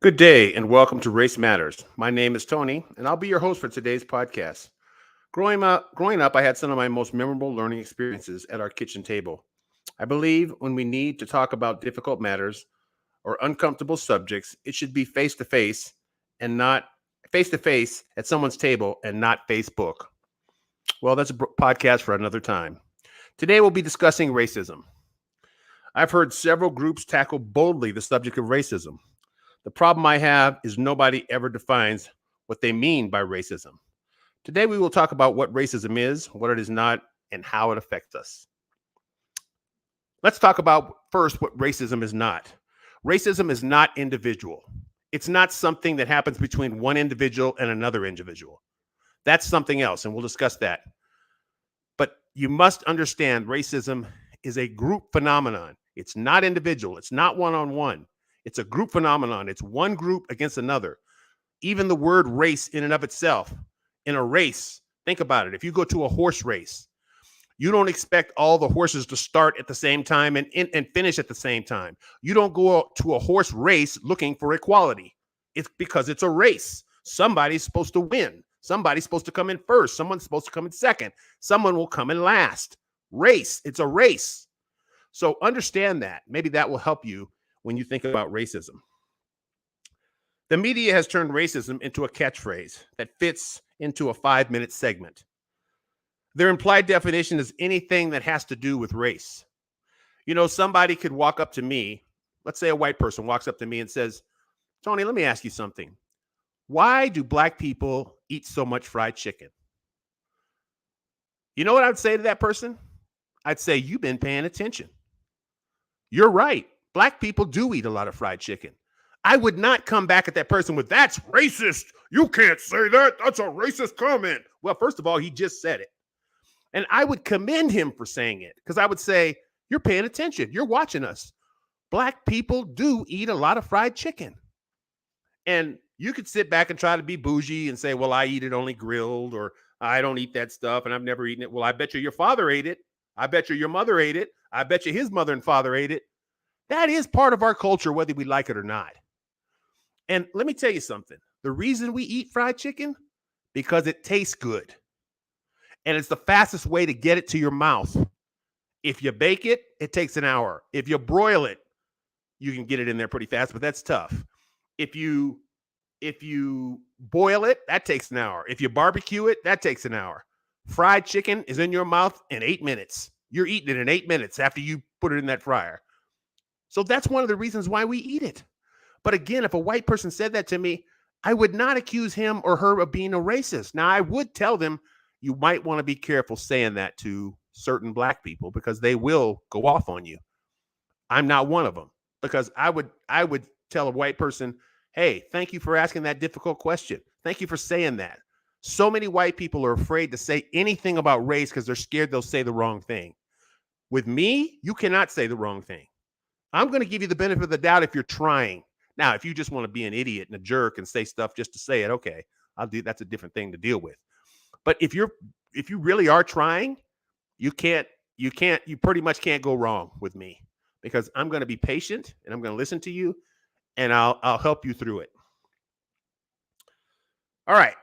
Good day and welcome to Race Matters. My name is Tony and I'll be your host for today's podcast. Growing up, I had some of my most memorable learning experiences at our kitchen table. I believe when we need to talk about difficult matters or uncomfortable subjects, it should be face to face and not face to face at someone's table and not Facebook. Well, that's a podcast for another time. Today we'll be discussing racism. I've heard several groups tackle boldly the subject of racism. The problem I have is nobody ever defines what they mean by racism. Today, we will talk about what racism is, what it is not, and how it affects us. Let's talk about first what racism is not. Racism is not individual. It's not something that happens between one individual and another individual. That's something else, and we'll discuss that. But you must understand racism is a group phenomenon. It's not individual. It's not one-on-one. It's a group phenomenon. It's one group against another. Even the word race in and of itself, in a race, think about it. If you go to a horse race, you don't expect all the horses to start at the same time and finish at the same time. You don't go to a horse race looking for equality. It's because it's a race. Somebody's supposed to win. Somebody's supposed to come in first. Someone's supposed to come in second. Someone will come in last. Race. It's a race. So understand that. Maybe that will help you when you think about racism. The media has turned racism into a catchphrase that fits into a 5-minute segment. Their implied definition is anything that has to do with race. You know, somebody could walk up to me, let's say a white person walks up to me and says, Tony, let me ask you something. Why do black people eat so much fried chicken? You know what I'd say to that person? I'd say, you've been paying attention. You're right. Black people do eat a lot of fried chicken. I would not come back at that person with, that's racist. You can't say that. That's a racist comment. Well, first of all, he just said it. And I would commend him for saying it because I would say, you're paying attention. You're watching us. Black people do eat a lot of fried chicken. And you could sit back and try to be bougie and say, well, I eat it only grilled, or I don't eat that stuff and I've never eaten it. Well, I bet you your father ate it. I bet you your mother ate it. I bet you his mother and father ate it. That is part of our culture, whether we like it or not. And let me tell you something. The reason we eat fried chicken, because it tastes good. And it's the fastest way to get it to your mouth. If you bake it, it takes an hour. If you broil it, you can get it in there pretty fast, but that's tough. If you boil it, that takes an hour. If you barbecue it, that takes an hour. Fried chicken is in your mouth in 8 minutes. You're eating it in 8 minutes after you put it in that fryer. So that's one of the reasons why we eat it. But again, if a white person said that to me, I would not accuse him or her of being a racist. Now, I would tell them, you might want to be careful saying that to certain black people because they will go off on you. I'm not one of them, because I would tell a white person, hey, thank you for asking that difficult question. Thank you for saying that. So many white people are afraid to say anything about race because they're scared they'll say the wrong thing. With me, you cannot say the wrong thing. I'm going to give you the benefit of the doubt if you're trying. Now, if you just want to be an idiot and a jerk and say stuff just to say it, okay, that's a different thing to deal with. But if you really are trying, you pretty much can't go wrong with me, because I'm going to be patient and I'm going to listen to you and I'll help you through it. All right.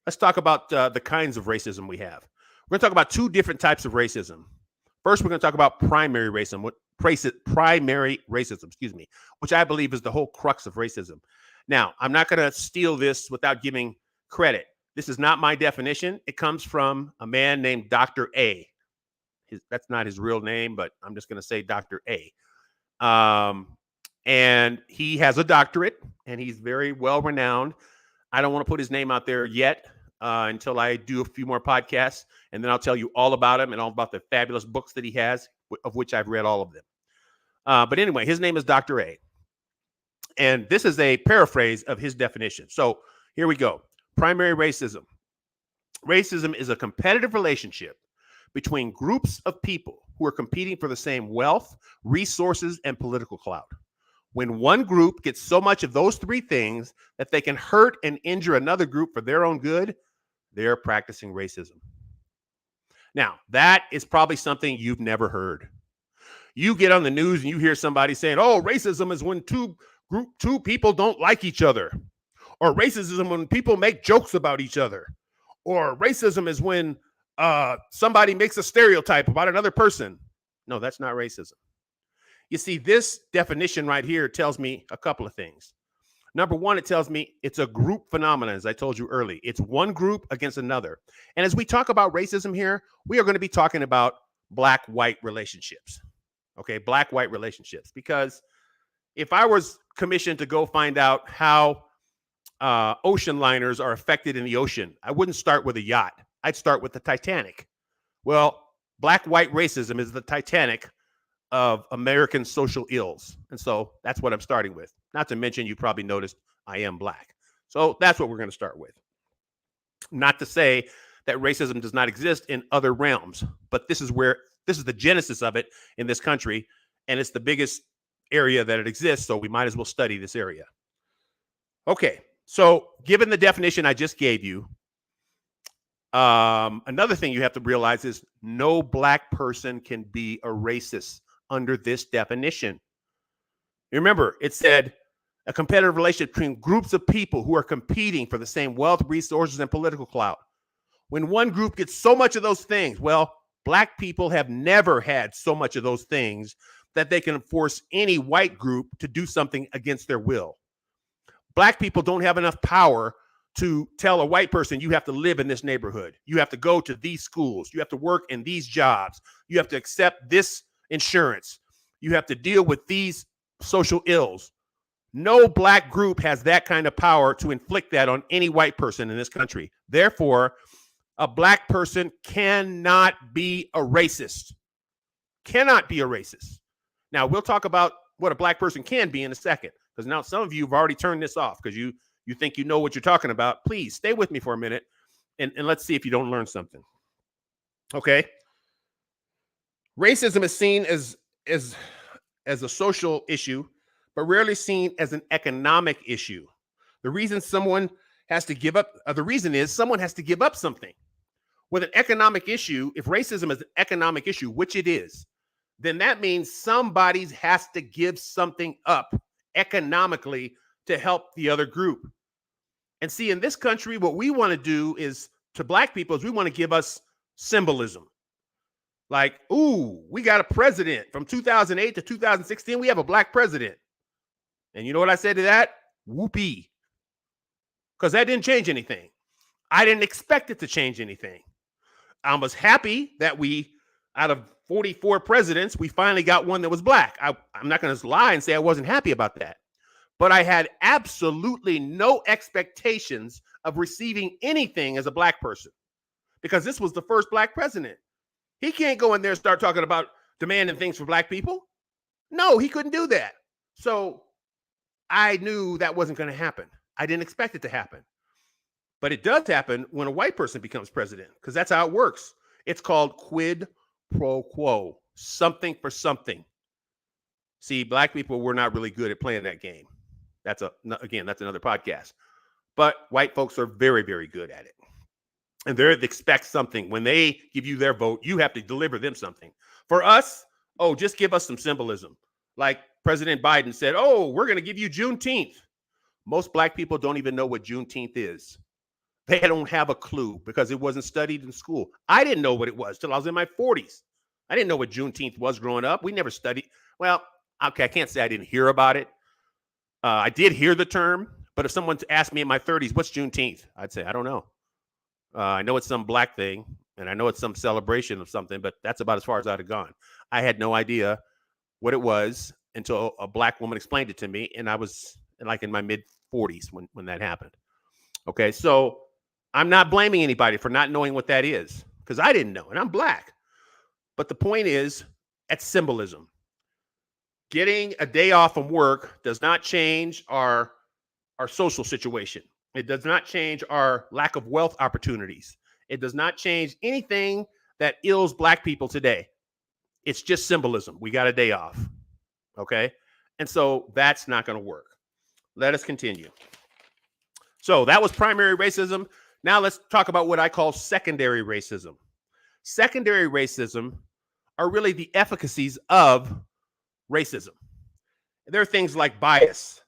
Let's talk about the kinds of racism we have. We're going to talk about 2 different types of racism. First, we're going to talk about primary racism, which I believe is the whole crux of racism. Now, I'm not going to steal this without giving credit. This is not my definition. It comes from a man named Dr. A. That's not his real name, but I'm just going to say Dr. A. And he has a doctorate, and he's very well renowned. I don't want to put his name out there yet until I do a few more podcasts, and then I'll tell you all about him and all about the fabulous books that he has, of which I've read all of them. But anyway, his name is Dr. A. And this is a paraphrase of his definition. So here we go. Primary racism. Racism is a competitive relationship between groups of people who are competing for the same wealth, resources, and political clout. When one group gets so much of those 3 things that they can hurt and injure another group for their own good, they're practicing racism. Now, that is probably something you've never heard. You get on the news and you hear somebody saying, oh, racism is when 2 group two people don't like each other, or racism when people make jokes about each other, or racism is when somebody makes a stereotype about another person. No, that's not racism. You see, this definition right here tells me a couple of things. Number one, it tells me it's a group phenomenon, as I told you early. It's one group against another. And as we talk about racism here, we are going to be talking about black-white relationships. Okay, black-white relationships. Because if I was commissioned to go find out how ocean liners are affected in the ocean, I wouldn't start with a yacht. I'd start with the Titanic. Well, black-white racism is the Titanic of American social ills. And so that's what I'm starting with. Not to mention, you probably noticed I am black. So that's what we're going to start with. Not to say that racism does not exist in other realms, but this is the genesis of it in this country, and it's the biggest area that it exists, so we might as well study this area. Okay, so given the definition I just gave you, another thing you have to realize is no black person can be a racist under this definition. Remember, it said a competitive relationship between groups of people who are competing for the same wealth, resources, and political clout. When one group gets so much of those things, well, black people have never had so much of those things that they can force any white group to do something against their will. Black people don't have enough power to tell a white person, you have to live in this neighborhood. You have to go to these schools. You have to work in these jobs. You have to accept this insurance. You have to deal with these social ills. No black group has that kind of power to inflict that on any white person in this country. Therefore, a black person cannot be a racist. Cannot be a racist. Now, we'll talk about what a black person can be in a second, because now some of you have already turned this off because you think you know what you're talking about. Please stay with me for a minute, and let's see if you don't learn something. Okay? Racism is seen as a social issue, but rarely seen as an economic issue. The reason someone has to give up, the reason is someone has to give up something. With an economic issue, if racism is an economic issue, which it is, then that means somebody has to give something up economically to help the other group. And see, in this country, what we want to do is, to black people, is we want to give us symbolism. Like, ooh, we got a president from 2008 to 2016. We have a black president. And you know what I said to that? Whoopee. Because that didn't change anything. I didn't expect it to change anything. I was happy that out of 44 presidents, we finally got one that was black. I'm not going to lie and say I wasn't happy about that. But I had absolutely no expectations of receiving anything as a black person, because this was the first black president. He can't go in there and start talking about demanding things for black people. No, he couldn't do that. So I knew that wasn't going to happen. I didn't expect it to happen. But it does happen when a white person becomes president, because that's how it works. It's called quid pro quo, something for something. See, black people were not really good at playing that game. That's another podcast. But white folks are very, very good at it. And they expect something. When they give you their vote, you have to deliver them something. For us, just give us some symbolism. Like President Biden said, we're going to give you Juneteenth. Most black people don't even know what Juneteenth is. They don't have a clue because it wasn't studied in school. I didn't know what it was till I was in my 40s. I didn't know what Juneteenth was growing up. We never studied. Well, okay, I can't say I didn't hear about it. I did hear the term, but if someone asked me in my 30s, what's Juneteenth? I'd say, I don't know. I know it's some black thing, and I know it's some celebration of something, but that's about as far as I'd have gone. I had no idea what it was until a black woman explained it to me, and I was like in my mid-40s when that happened. Okay, so I'm not blaming anybody for not knowing what that is, because I didn't know, and I'm black. But the point is, it's symbolism. Getting a day off from work does not change our social situation. It does not change our lack of wealth opportunities. It does not change anything that ills black people today. It's just symbolism. We got a day off. Okay? And so that's not going to work. Let us continue. So that was primary racism. Now let's talk about what I call secondary racism. Secondary racism are really the efficacies of racism. There are things like bias,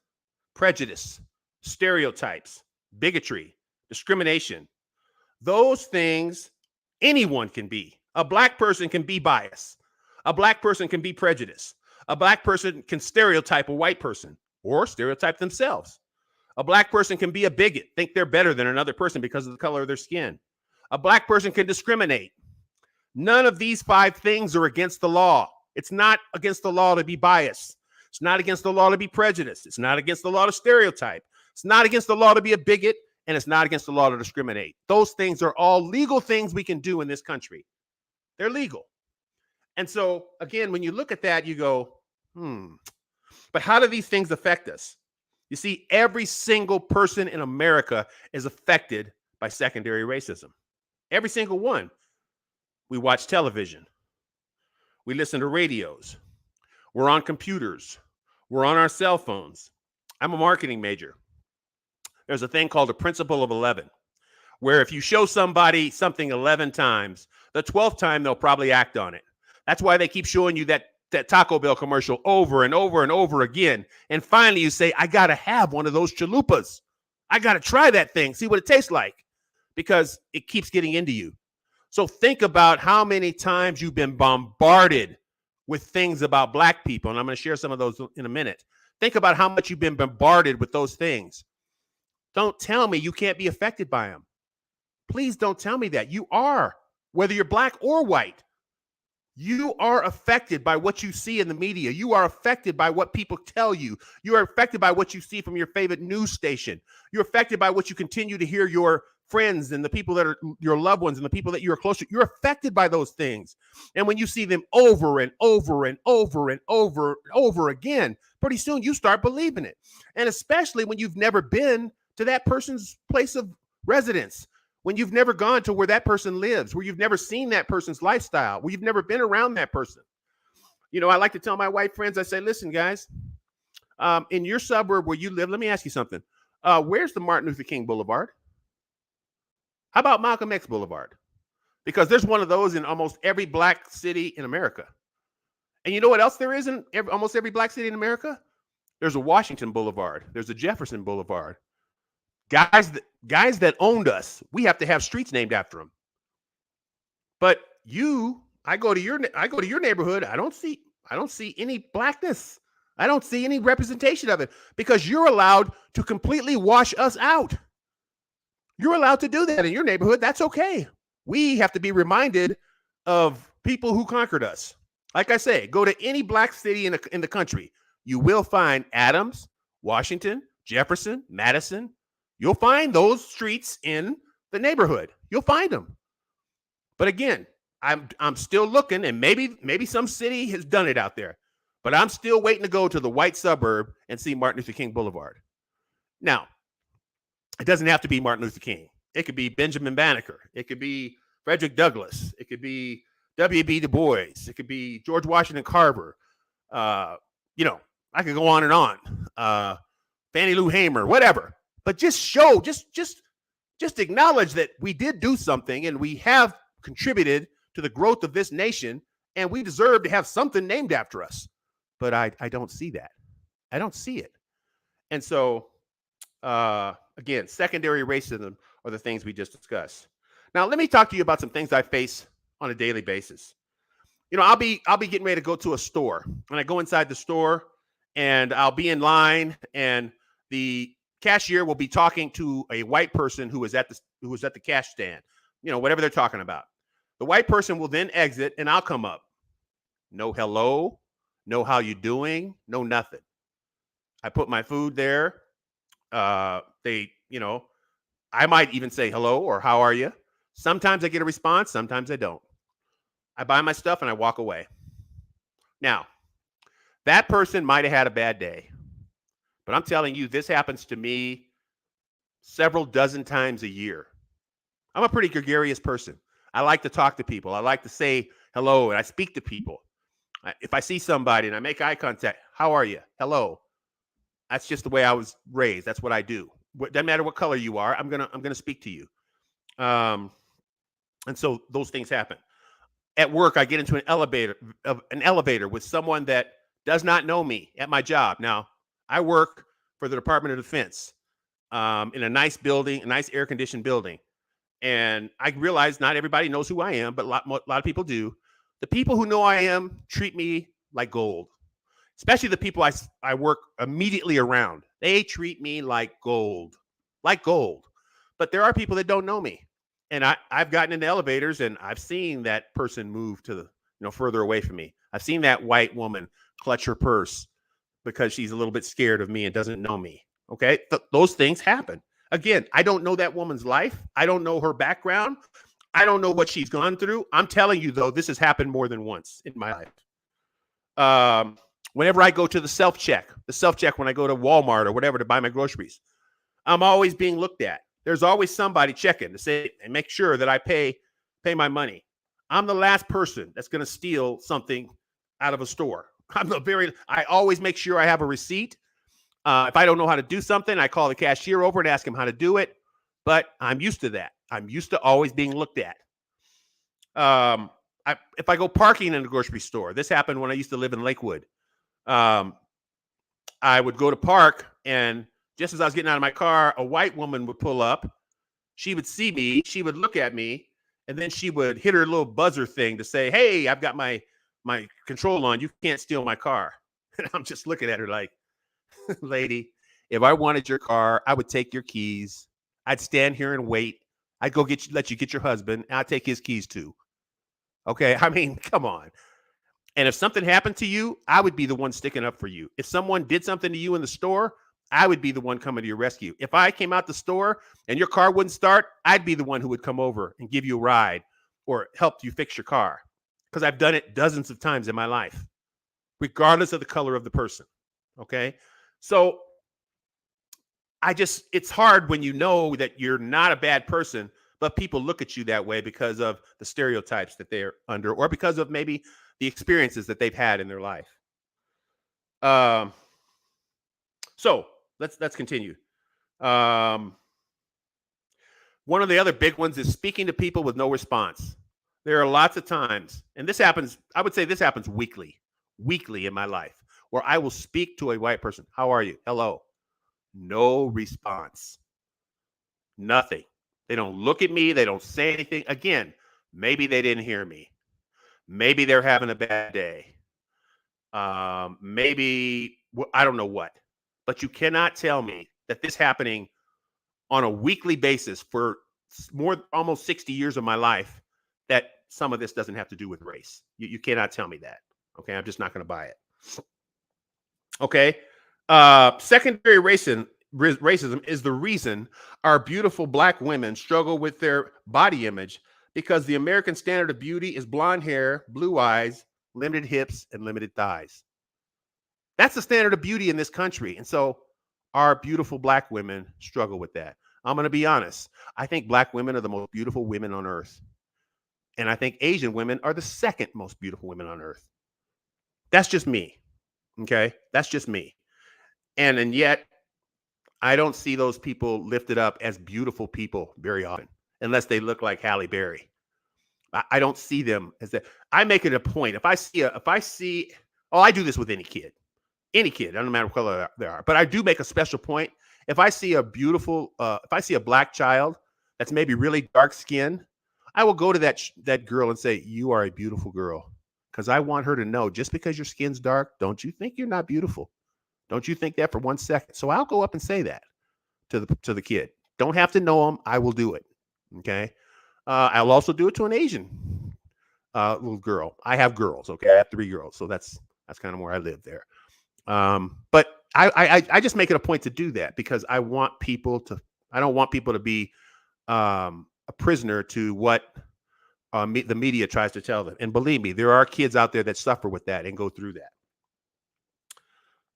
prejudice, stereotypes, bigotry, discrimination. Those things anyone can be. A black person can be biased. A black person can be prejudiced. A black person can stereotype a white person or stereotype themselves. A black person can be a bigot, think they're better than another person because of the color of their skin. A black person can discriminate. None of these 5 things are against the law. It's not against the law to be biased. It's not against the law to be prejudiced. It's not against the law to stereotype. It's not against the law to be a bigot, and it's not against the law to discriminate. Those things are all legal things we can do in this country. They're legal. And so, again, when you look at that, you go, but how do these things affect us? You see, every single person in America is affected by secondary racism. Every single one. We watch television. We listen to radios. We're on computers. We're on our cell phones. I'm a marketing major. There's a thing called the principle of 11, where if you show somebody something 11 times, the 12th time they'll probably act on it. That's why they keep showing you that Taco Bell commercial over and over and over again. And finally you say, I got to have one of those chalupas. I got to try that thing, see what it tastes like, because it keeps getting into you. So think about how many times you've been bombarded with things about black people. And I'm going to share some of those in a minute. Think about how much you've been bombarded with those things. Don't tell me you can't be affected by them. Please don't tell me that. You are, whether you're black or white. You are affected by what you see in the media. You are affected by what people tell you. You are affected by what you see from your favorite news station. You're affected by what you continue to hear your friends and the people that are your loved ones and the people that you're close to. You're affected by those things. And when you see them over and over and over and over again, pretty soon you start believing it. And especially when you've never been to that person's place of residence, when you've never gone to where that person lives, where you've never seen that person's lifestyle, where you've never been around that person. You know, I like to tell my white friends, I say, listen, guys, in your suburb where you live, let me ask you something. Where's the Martin Luther King Boulevard? How about Malcolm X Boulevard? Because there's one of those in almost every black city in America. And you know what else there is in almost every black city in America? There's a Washington Boulevard. There's a Jefferson Boulevard. Guys that owned us, we have to have streets named after them. But I go to your neighborhood. I don't see any blackness. I don't see any representation of it because you're allowed to completely wash us out. You're allowed to do that in your neighborhood. That's okay. We have to be reminded of people who conquered us. Like I say, go to any black city in the country. You will find Adams, Washington, Jefferson, Madison. You'll find those streets in the neighborhood. You'll find them. But again, I'm still looking, and maybe some city has done it out there. But I'm still waiting to go to the white suburb and see Martin Luther King Boulevard. Now, it doesn't have to be Martin Luther King. It could be Benjamin Banneker. It could be Frederick Douglass. It could be W.B. Du Bois. It could be George Washington Carver. I could go on and on. Fannie Lou Hamer, whatever. But just acknowledge that we did do something and we have contributed to the growth of this nation and we deserve to have something named after us. But I don't see that. I don't see it. And so, again, secondary racism are the things we just discussed. Now, let me talk to you about some things I face on a daily basis. You know, I'll be getting ready to go to a store, and I go inside the store, and I'll be in line, and the cashier will be talking to a white person who was at the cash stand. You know, whatever they're talking about. The white person will then exit, and I'll come up. No hello, no how you doing, no nothing. I put my food there. I might even say hello or how are you? Sometimes I get a response, sometimes I don't. I buy my stuff and I walk away. Now, that person might have had a bad day, but I'm telling you, this happens to me several dozen times a year. I'm a pretty gregarious person. I like to talk to people. I like to say hello and I speak to people. If I see somebody and I make eye contact, how are you? Hello. That's just the way I was raised. That's what I do. Doesn't matter what color you are. I'm gonna speak to you. And so those things happen. At work, I get into an elevator with someone that does not know me at my job. Now, I work for the Department of Defense in a nice building, a nice air conditioned building. And I realize not everybody knows who I am, but a lot of people do. The people who know I am treat me like gold, especially the people I work immediately around. They treat me like gold, like gold. But there are people that don't know me. And I've gotten into elevators and I've seen that person move to the, further away from me. I've seen that white woman clutch her purse because she's a little bit scared of me and doesn't know me. Okay. Those things happen. Again, I don't know that woman's life. I don't know her background. I don't know what she's gone through. I'm telling you, though, this has happened more than once in my life. Whenever I go to the self-check when I go to Walmart or whatever to buy my groceries, I'm always being looked at. There's always somebody checking to say and make sure that I pay my money. I'm the last person that's going to steal something out of a store. I always make sure I have a receipt. If I don't know how to do something, I call the cashier over and ask him how to do it. But I'm used to that. I'm used to always being looked at. If I go parking in a grocery store, this happened when I used to live in Lakewood. I would go to park, and just as I was getting out of my car, a white woman would pull up. She would see me. She would look at me, and then she would hit her little buzzer thing to say, "Hey, I've got my control on. You can't steal my car." And I'm just looking at her like, "Lady, if I wanted your car, I would take your keys. I'd stand here and wait. I'd go let you get your husband, and I'd take his keys too." Okay, I mean, come on. And if something happened to you, I would be the one sticking up for you. If someone did something to you in the store, I would be the one coming to your rescue. If I came out the store and your car wouldn't start, I'd be the one who would come over and give you a ride or help you fix your car, because I've done it dozens of times in my life, regardless of the color of the person. Okay, so it's hard when you know that you're not a bad person, but people look at you that way because of the stereotypes that they're under, or because of maybe the experiences that they've had in their life. So let's continue. One of the other big ones is speaking to people with no response. There are lots of times, and this happens, I would say this happens weekly in my life, where I will speak to a white person. How are you? Hello. No response. Nothing. They don't look at me. They don't say anything. Again, maybe they didn't hear me. Maybe they're having a bad day. Maybe, I don't know what. But you cannot tell me that this happening on a weekly basis for almost 60 years of my life, that some of this doesn't have to do with race. You cannot tell me that. Okay, I'm just not going to buy it. Okay. Secondary racism is the reason our beautiful Black women struggle with their body image, because the American standard of beauty is blonde hair, blue eyes, limited hips, and limited thighs. That's the standard of beauty in this country. And so our beautiful Black women struggle with that. I'm going to be honest. I think Black women are the most beautiful women on earth. And I think Asian women are the second most beautiful women on earth. That's just me. Okay? That's just me. And yet, I don't see those people lifted up as beautiful people very often, unless they look like Halle Berry. I don't see them as that. I make it a point. If I see, I do this with any kid, doesn't matter what color they are, but I do make a special point. If I see a beautiful, if I see a Black child that's maybe really dark skinned, I will go to that girl and say, "You are a beautiful girl," because I want her to know, just because your skin's dark, don't you think you're not beautiful? Don't you think that for 1 second? So I'll go up and say that to the kid. Don't have to know them. I will do it. Okay. I'll also do it to an Asian little girl. I have girls. Okay. I have 3 girls. So that's kind of where I live there. But I just make it a point to do that, because I don't want people to be a prisoner to what the media tries to tell them. And believe me, there are kids out there that suffer with that and go through that.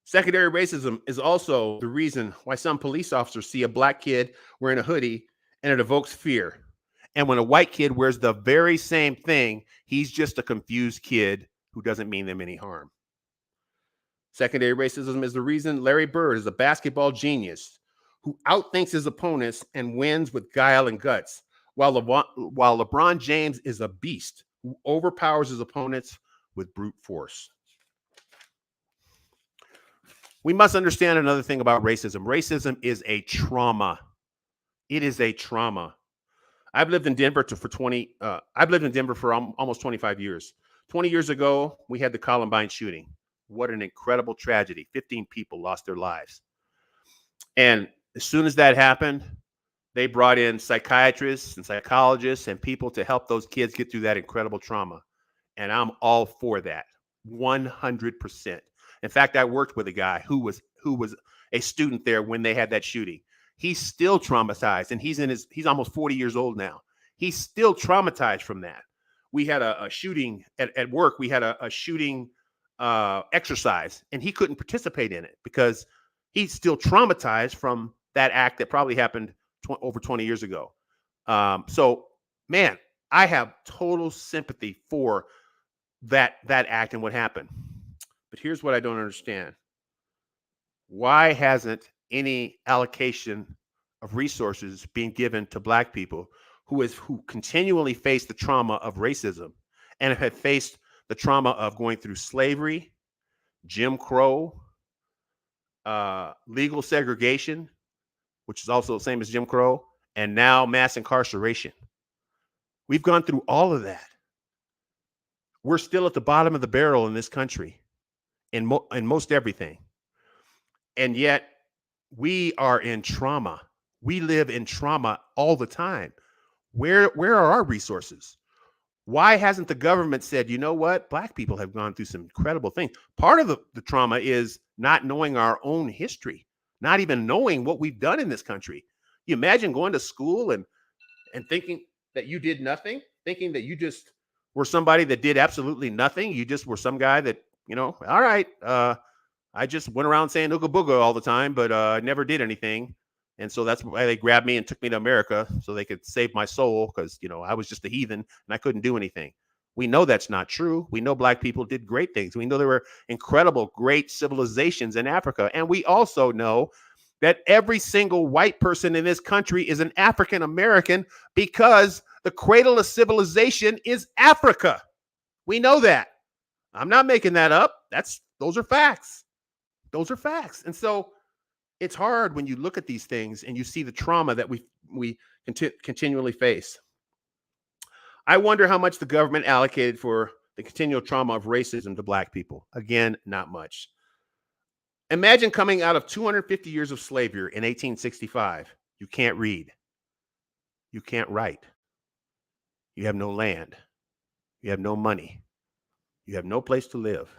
Secondary racism is also the reason why some police officers see a Black kid wearing a hoodie and it evokes fear. And when a white kid wears the very same thing, he's just a confused kid who doesn't mean them any harm. Secondary racism is the reason Larry Bird is a basketball genius who outthinks his opponents and wins with guile and guts, while LeBron James is a beast who overpowers his opponents with brute force. We must understand another thing about racism. Racism is a trauma. It is a trauma. I've lived in Denver for 20. I've lived in Denver for almost 25 years. 20 years ago, we had the Columbine shooting. What an incredible tragedy! 15 people lost their lives. And as soon as that happened, they brought in psychiatrists and psychologists and people to help those kids get through that incredible trauma. And I'm all for that, 100%. In fact, I worked with a guy who was a student there when they had that shooting. He's still traumatized, and he's almost 40 years old now. He's still traumatized from that. We had a shooting at work. We had a shooting exercise, and he couldn't participate in it because he's still traumatized from that act that probably happened over 20 years ago. So, man, I have total sympathy for that act and what happened. But here's what I don't understand. Why hasn't any allocation of resources being given to Black people who continually face the trauma of racism and have faced the trauma of going through slavery, Jim Crow, legal segregation, which is also the same as Jim Crow, and now mass incarceration? We've gone through all of that. We're still at the bottom of the barrel in this country in most everything. And yet we are in trauma. We live in trauma all the time. Where are our resources? Why hasn't the government said, you know what? Black people have gone through some incredible things. Part of the trauma is not knowing our own history, not even knowing what we've done in this country. You imagine going to school and thinking that you did nothing, thinking that you just were somebody that did absolutely nothing. You just were some guy that, all right, I just went around saying ooga booga all the time, but I never did anything. And so that's why they grabbed me and took me to America so they could save my soul because, I was just a heathen and I couldn't do anything. We know that's not true. We know Black people did great things. We know there were incredible, great civilizations in Africa. And we also know that every single white person in this country is an African American because the cradle of civilization is Africa. We know that. I'm not making that up. Those are facts. Those are facts. And so it's hard when you look at these things and you see the trauma that we continually face. I wonder how much the government allocated for the continual trauma of racism to Black people. Again, not much. Imagine coming out of 250 years of slavery in 1865. You can't read. You can't write. You have no land. You have no money. You have no place to live.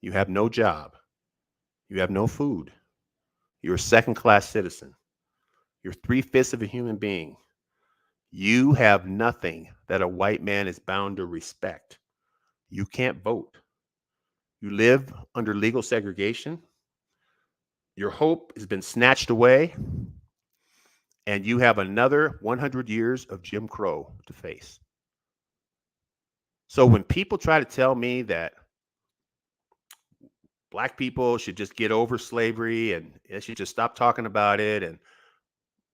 You have no job. You have no food. You're a second-class citizen. You're 3/5 of a human being. You have nothing that a white man is bound to respect. You can't vote. You live under legal segregation. Your hope has been snatched away, and you have another 100 years of Jim Crow to face. So when people try to tell me that Black people should just get over slavery and they should just stop talking about it, and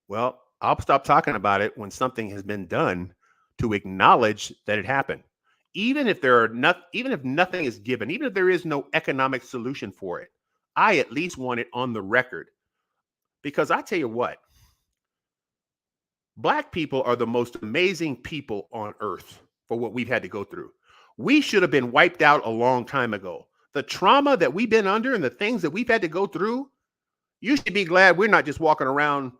well, I'll stop talking about it when something has been done to acknowledge that it happened. Even if nothing is given, even if there is no economic solution for it, I at least want it on the record. Because I tell you what, Black people are the most amazing people on earth for what we've had to go through. We should have been wiped out a long time ago. The trauma that we've been under and the things that we've had to go through, you should be glad we're not just walking around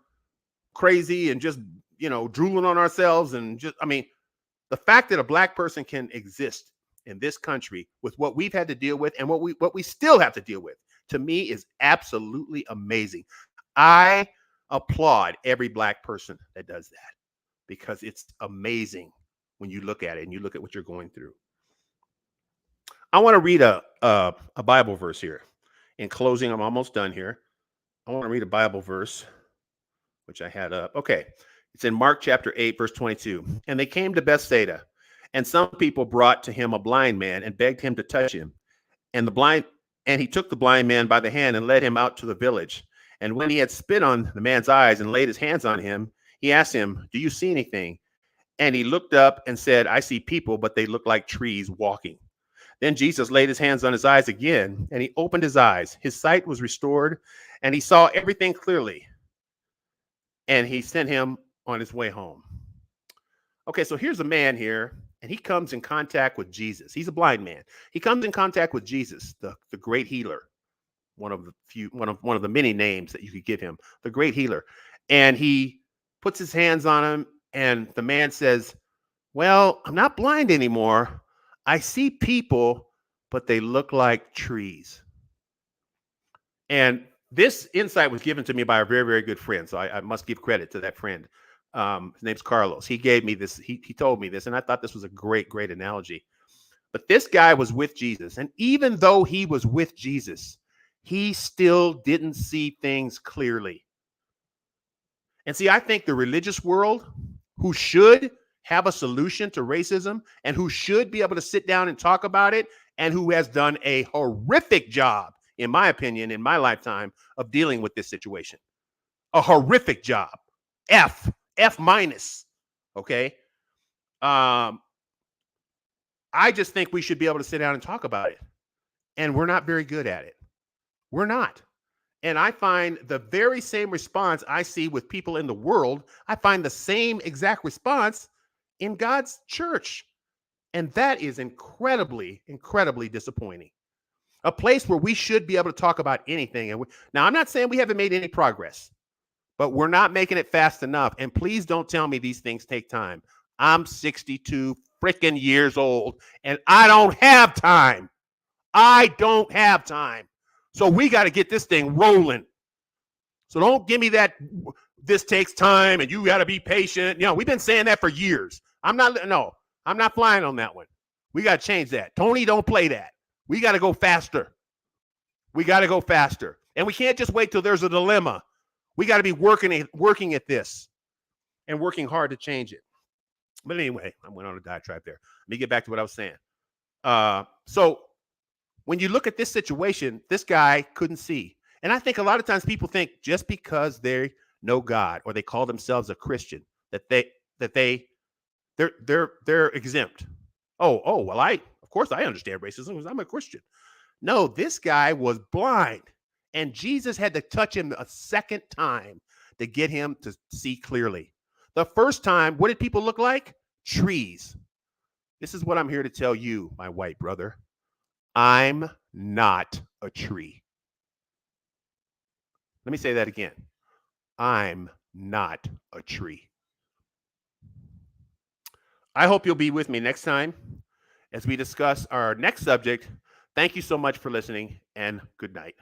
crazy and just, drooling on ourselves. And the fact that a Black person can exist in this country with what we've had to deal with and what we still have to deal with, to me is absolutely amazing. I applaud every Black person that does that because it's amazing when you look at it and you look at what you're going through. I want to read a Bible verse here. In closing, I'm almost done here. I want to read a Bible verse, which I had up. Okay. It's in Mark chapter 8, verse 22. And they came to Bethsaida, and some people brought to him a blind man and begged him to touch him. And he took the blind man by the hand and led him out to the village. And when he had spit on the man's eyes and laid his hands on him, he asked him, "Do you see anything?" And he looked up and said, "I see people, but they look like trees walking." Then Jesus laid his hands on his eyes again, and he opened his eyes. His sight was restored, and he saw everything clearly. And he sent him on his way home. Okay, so here's a man here, and he comes in contact with Jesus. He's a blind man. He comes in contact with Jesus, the great healer, one of the many names that you could give him, the great healer. And he puts his hands on him, and the man says, "Well, I'm not blind anymore. I see people, but they look like trees." And this insight was given to me by a very, very good friend. So I must give credit to that friend. His name's Carlos. He gave me this. He told me this, and I thought this was a great, great analogy. But this guy was with Jesus. And even though he was with Jesus, he still didn't see things clearly. And see, I think the religious world, who should have a solution to racism and who should be able to sit down and talk about it, and who has done a horrific job, in my opinion, in my lifetime, of dealing with this situation. A horrific job. F minus. Okay. I just think we should be able to sit down and talk about it. And we're not very good at it. We're not. And I find the very same response I see with people in the world, I find the same exact response in God's church. And that is incredibly, incredibly disappointing. A place where we should be able to talk about anything. And now, I'm not saying we haven't made any progress, but we're not making it fast enough. And please don't tell me these things take time. I'm 62 freaking years old, and I don't have time. I don't have time. So we got to get this thing rolling. So don't give me that this takes time and you got to be patient. We've been saying that for years. I'm not flying on that one. We got to change that. Tony, don't play that. We got to go faster. We got to go faster. And we can't just wait till there's a dilemma. We got to be working at this and working hard to change it. But anyway, I went on a diatribe there. Let me get back to what I was saying. So when you look at this situation, this guy couldn't see. And I think a lot of times people think just because they know God or they call themselves a Christian that they're exempt. Well, of course I understand racism because I'm a Christian. No, this guy was blind, and Jesus had to touch him a second time to get him to see clearly. The first time, what did people look like? Trees. This is what I'm here to tell you, my white brother. I'm not a tree. Let me say that again. I'm not a tree. I hope you'll be with me next time as we discuss our next subject. Thank you so much for listening, and good night.